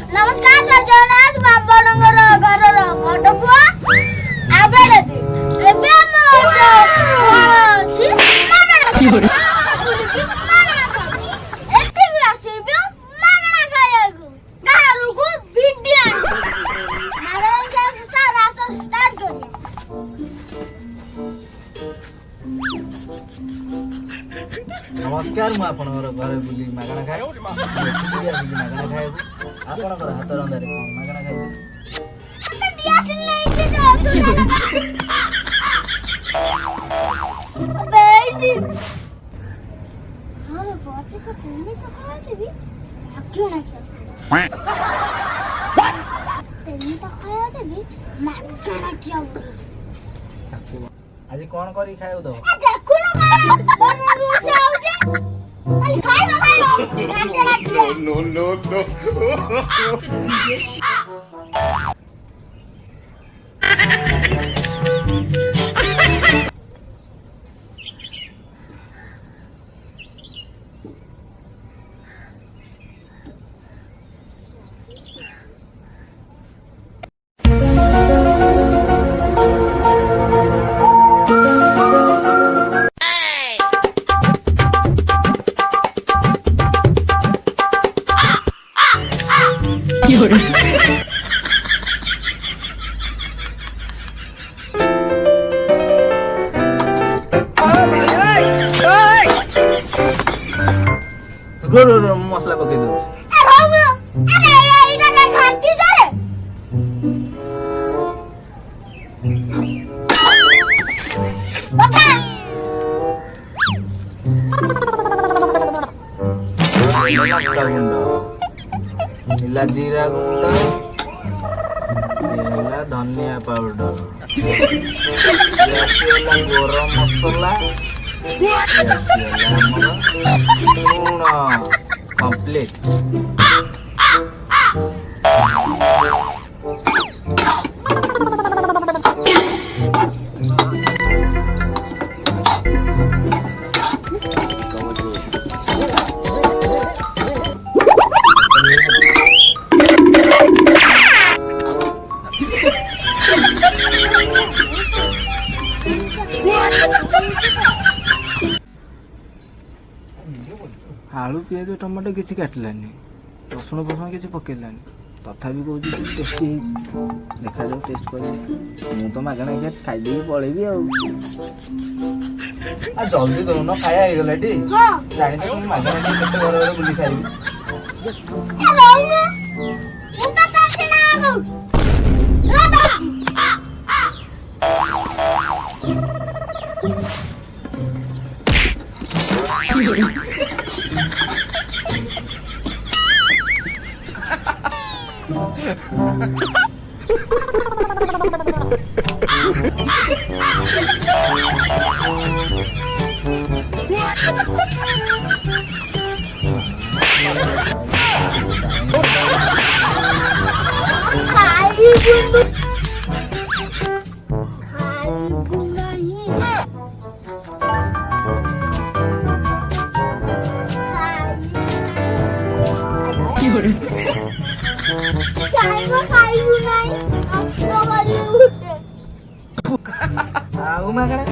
नमस्कार जय जगन्नाथ बाबनगर घरर बड़ पुआ abedebit एबे न अछि मागणा की होरे मागणा एते भी आसीबे मागणा खायगु गारू को भिडिया मागणा के सारा स्टार्ट करिए नमस्कार मु आपनकर घरे बुली मागणा खाए मागणा खाए आपनकर हाथ रंधारे कोन मागणा खाए दिया से नहीं जे जाओ बेटी हां बच्चे तो केने तो खा देबी क्यों ना तेनी तो खाया देबी मागणा क्या आज कोन करी खाए दो देखु ना रूस से आउचे अरे खाइबा No, no, no. रो मसला पके दो अरे इना का खाती सर बाबा लंका गुंड इला जीरा गुंड इला धनिया पाउडर इला गरम मसला लूण कंप्लीट आलू पियाज टमाटो किसी काटलानी रसुण फसुण किसी पकेलानी तथापि कौच टेस्टी देखा जाऊ टेस्ट कर तो मागणा खाईदे पलैबी आ जल्दी दौन खाया हो गला टी जानी तो तुम मागणा केते घर घर बुली खाइबी मागणा